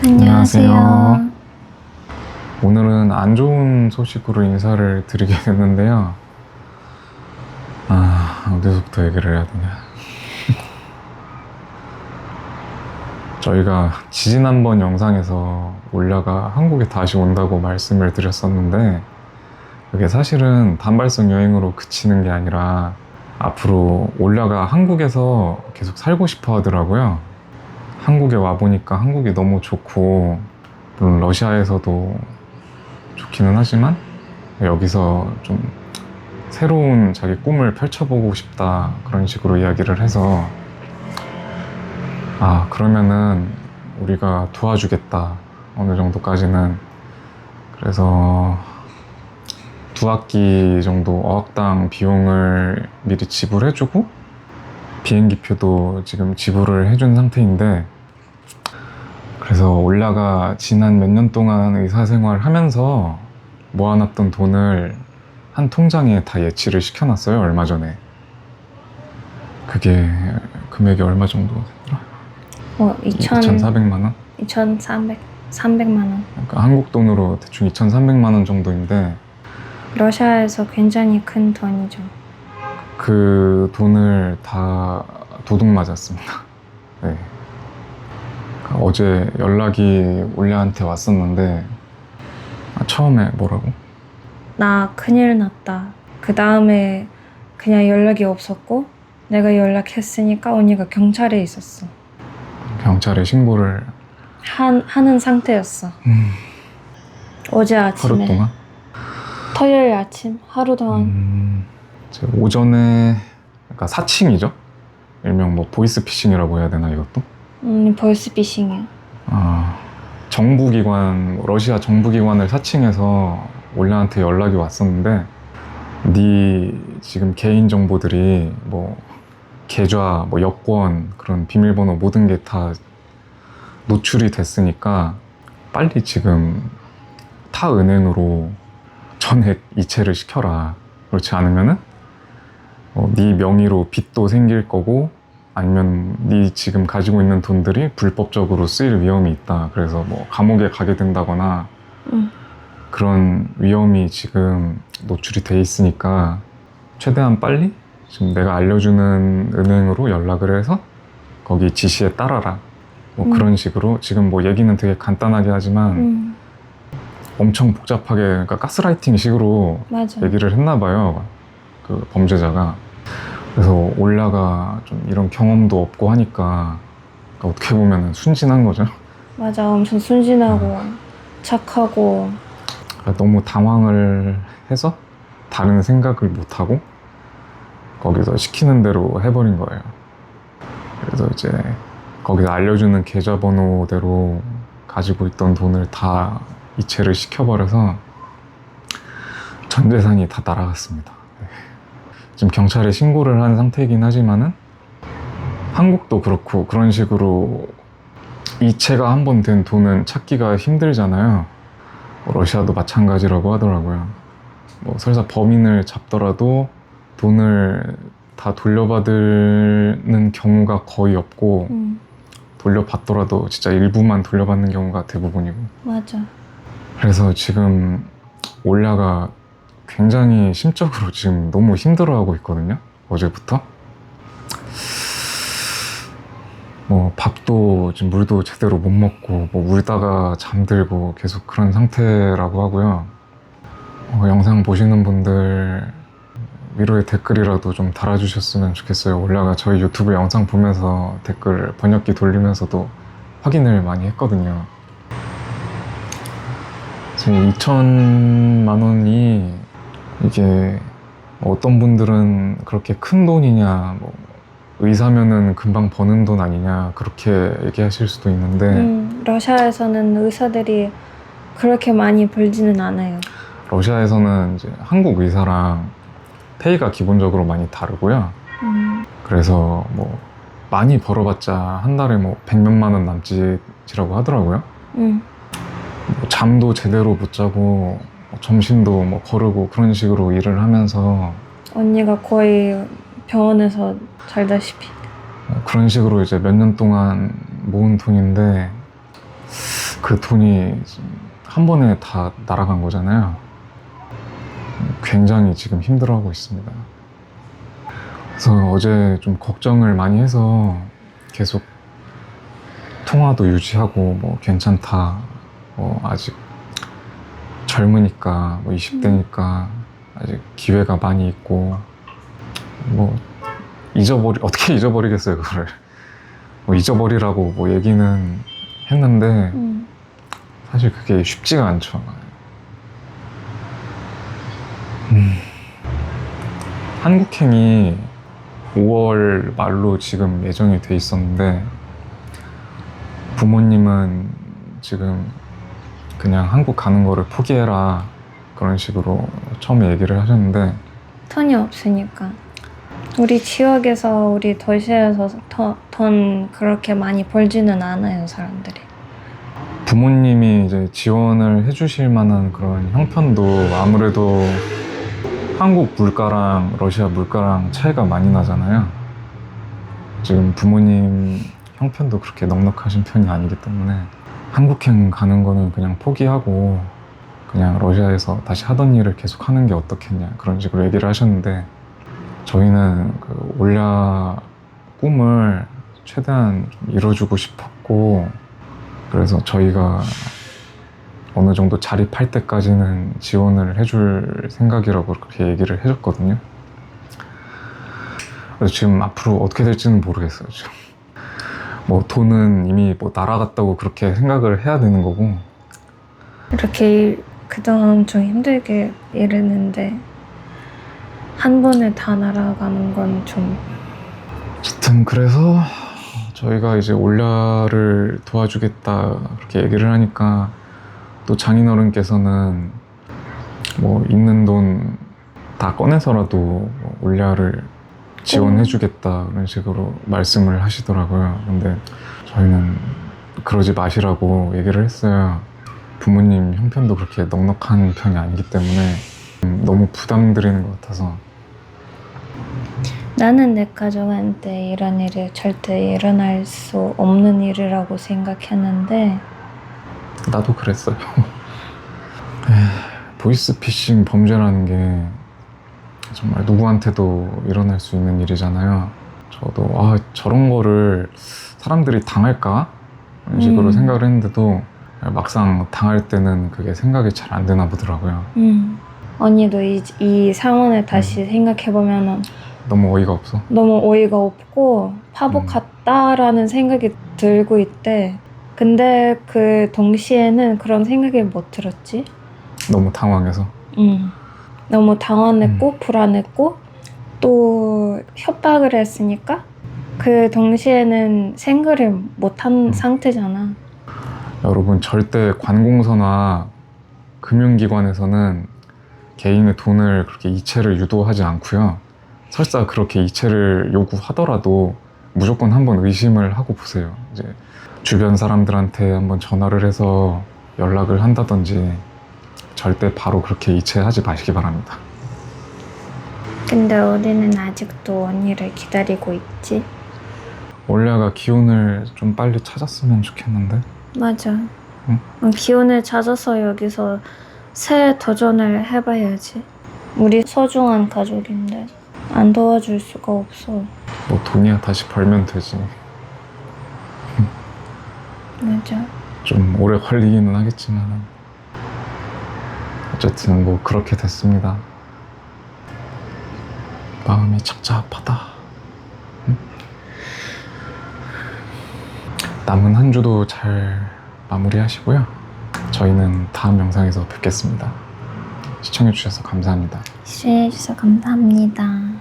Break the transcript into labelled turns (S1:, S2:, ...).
S1: 안녕하세요. 오늘은 안 좋은 소식으로 인사를 드리게 됐는데요. 어디서부터 얘기를 해야 되냐. 저희가 지지난번 영상에서 올라가 한국에 다시 온다고 말씀을 드렸었는데, 그게 사실은 단발성 여행으로 그치는 게 아니라 앞으로 올라가 한국에서 계속 살고 싶어 하더라고요. 한국에 와보니까 한국이 너무 좋고, 물론 러시아에서도 좋기는 하지만 여기서 좀 새로운 자기 꿈을 펼쳐보고 싶다, 그런 식으로 이야기를 해서 그러면은 우리가 도와주겠다, 어느 정도까지는. 그래서 2학기 정도 어학당 비용을 미리 지불해주고 비행기표도 지금 지불을 해준 상태인데, 그래서 올라가 지난 몇 년 동안 의사생활 하면서 모아놨던 돈을 한 통장에 다 예치를 시켜놨어요, 얼마 전에. 그게 금액이 얼마 정도 되더라? 2,400만 원?
S2: 2,300만 원.
S1: 그러니까 한국 돈으로 대충 2,300만 원 정도인데,
S2: 러시아에서 굉장히 큰 돈이죠.
S1: 그 돈을 다 도둑 맞았습니다. 네. 어제 연락이 올려한테 왔었는데, 처음에 뭐라고?
S2: 나 큰일 났다. 그 다음에 그냥 연락이 없었고, 내가 연락했으니까 언니가 경찰에 있었어.
S1: 경찰에 신고를
S2: 하는 상태였어. 어제 아침에.
S1: 하루 동안?
S2: 토요일 아침 하루 동안.
S1: 오전에, 그러니까 사칭이죠? 일명 뭐 보이스피싱이라고 해야 되나, 이것도?
S2: 보이스피싱이야.
S1: 정부기관, 러시아 정부기관을 사칭해서 올라한테 연락이 왔었는데, 네 지금 개인 정보들이 뭐 계좌, 뭐 여권, 그런 비밀번호 모든 게 다 노출이 됐으니까 빨리 지금 타 은행으로 전액 이체를 시켜라. 그렇지 않으면은 네 명의로 빚도 생길 거고, 아니면 네 지금 가지고 있는 돈들이 불법적으로 쓰일 위험이 있다. 그래서 뭐 감옥에 가게 된다거나 그런 위험이 지금 노출이 돼 있으니까 최대한 빨리 지금 내가 알려주는 은행으로 연락을 해서 거기 지시에 따라라, 뭐 그런 식으로. 지금 뭐 얘기는 되게 간단하게 하지만 엄청 복잡하게, 그러니까 가스라이팅 식으로
S2: 맞아.
S1: 얘기를 했나 봐요, 그 범죄자가. 그래서 올라가 좀 이런 경험도 없고 하니까, 그러니까 어떻게 보면 순진한 거죠.
S2: 맞아. 엄청 순진하고 착하고.
S1: 그러니까 너무 당황을 해서 다른 생각을 못하고 거기서 시키는 대로 해버린 거예요. 그래서 이제 거기서 알려주는 계좌번호대로 가지고 있던 돈을 다 이체를 시켜버려서 전 재산이 다 날아갔습니다. 지금 경찰에 신고를 한 상태이긴 하지만은, 한국도 그렇고 그런 식으로 이체가 한 번 된 돈은 찾기가 힘들잖아요. 러시아도 마찬가지라고 하더라고요. 뭐 설사 범인을 잡더라도 돈을 다 돌려받는 경우가 거의 없고, 돌려받더라도 진짜 일부만 돌려받는 경우가 대부분이고.
S2: 맞아.
S1: 그래서 지금 올라가 굉장히 심적으로 지금 너무 힘들어하고 있거든요, 어제부터. 뭐 밥도 지금 물도 제대로 못 먹고, 뭐 울다가 잠들고 계속 그런 상태라고 하고요. 영상 보시는 분들 위로의 댓글이라도 좀 달아주셨으면 좋겠어요. 올라가 저희 유튜브 영상 보면서 댓글 번역기 돌리면서도 확인을 많이 했거든요. 지금 2천만 원이 이게 어떤 분들은 그렇게 큰 돈이냐, 뭐 의사면은 금방 버는 돈 아니냐, 그렇게 얘기하실 수도 있는데,
S2: 러시아에서는 의사들이 그렇게 많이 벌지는 않아요.
S1: 러시아에서는 이제 한국 의사랑 페이가 기본적으로 많이 다르고요. 그래서 뭐 많이 벌어봤자 한 달에 뭐 100몇만 원 남짓이라고 하더라고요. 뭐 잠도 제대로 못 자고 점심도 뭐 거르고 그런 식으로 일을 하면서,
S2: 언니가 거의 병원에서 잘다시피.
S1: 그런 식으로 이제 몇 년 동안 모은 돈인데, 그 돈이 한 번에 다 날아간 거잖아요. 굉장히 지금 힘들어하고 있습니다. 그래서 어제 좀 걱정을 많이 해서 계속 통화도 유지하고 뭐 괜찮다, 뭐 아직 젊으니까, 뭐 20대니까 아직 기회가 많이 있고, 뭐 어떻게 잊어버리겠어요, 그거를. 뭐 잊어버리라고 뭐 얘기는 했는데 사실 그게 쉽지가 않죠. 한국행이 5월 말로 지금 예정이 돼 있었는데, 부모님은 지금 그냥 한국 가는 거를 포기해라, 그런 식으로 처음에 얘기를 하셨는데,
S2: 돈이 없으니까. 우리 지역에서, 우리 도시에서 돈 그렇게 많이 벌지는 않아요, 사람들이.
S1: 부모님이 이제 지원을 해주실 만한 그런 형편도 아무래도 한국 물가랑 러시아 물가랑 차이가 많이 나잖아요. 지금 부모님 형편도 그렇게 넉넉하신 편이 아니기 때문에 한국행 가는 거는 그냥 포기하고 그냥 러시아에서 다시 하던 일을 계속 하는 게 어떻겠냐, 그런 식으로 얘기를 하셨는데, 저희는 그 올야 꿈을 최대한 좀 이뤄주고 싶었고, 그래서 저희가 어느 정도 자립할 때까지는 지원을 해줄 생각이라고 그렇게 얘기를 해줬거든요. 그래서 지금 앞으로 어떻게 될지는 모르겠어요, 지금. 뭐 돈은 이미 뭐 날아갔다고 그렇게 생각을 해야 되는 거고.
S2: 이렇게 그동안 엄청 힘들게 일했는데 한 번에 다 날아가는 건 좀.
S1: 어쨌든 그래서 저희가 이제 올야를 도와주겠다 그렇게 얘기를 하니까, 또 장인어른께서는 뭐 있는 돈 다 꺼내서라도 뭐 올야를 지원해주겠다 그런 식으로 말씀을 하시더라고요. 근데 저희는 그러지 마시라고 얘기를 했어요. 부모님 형편도 그렇게 넉넉한 편이 아니기 때문에 너무 부담드리는 것 같아서.
S2: 나는 내 가족한테 이런 일이 절대 일어날 수 없는 일이라고 생각했는데,
S1: 나도 그랬어요. 보이스피싱 범죄라는 게 정말 누구한테도 일어날 수 있는 일이잖아요. 저도 저런 거를 사람들이 당할까? 이런 식으로 생각을 했는데도 막상 당할 때는 그게 생각이 잘 안 되나 보더라고요.
S2: 언니도 이 상황을 다시 생각해보면
S1: 너무 어이가 없어.
S2: 너무 어이가 없고 바보 같다라는 생각이 들고 있대. 근데 그 동시에는 그런 생각이 못 들었지.
S1: 너무 당황해서.
S2: 너무 당황했고 불안했고 또 협박을 했으니까 그 동시에는 생각을 못한 상태잖아.
S1: 여러분, 절대 관공서나 금융기관에서는 개인의 돈을 그렇게 이체를 유도하지 않고요. 설사 그렇게 이체를 요구하더라도 무조건 한번 의심을 하고 보세요. 이제 주변 사람들한테 한번 전화를 해서 연락을 한다든지, 절대 바로 그렇게 이체하지 마시기 바랍니다.
S2: 근데 우리는 아직도 언니를 기다리고 있지.
S1: 올야가 기운을 좀 빨리 찾았으면 좋겠는데.
S2: 맞아.
S1: 응?
S2: 기운을 찾아서 여기서 새 도전을 해봐야지. 우리 소중한 가족인데 안 도와줄 수가 없어.
S1: 뭐 돈이야 다시 벌면 되지.
S2: 맞아.
S1: 좀 오래 걸리기는 하겠지만 어쨌든 뭐 그렇게 됐습니다. 마음이 착잡하다. 응? 남은 한 주도 잘 마무리하시고요. 저희는 다음 영상에서 뵙겠습니다. 시청해주셔서 감사합니다.
S2: 시청해주셔서 감사합니다.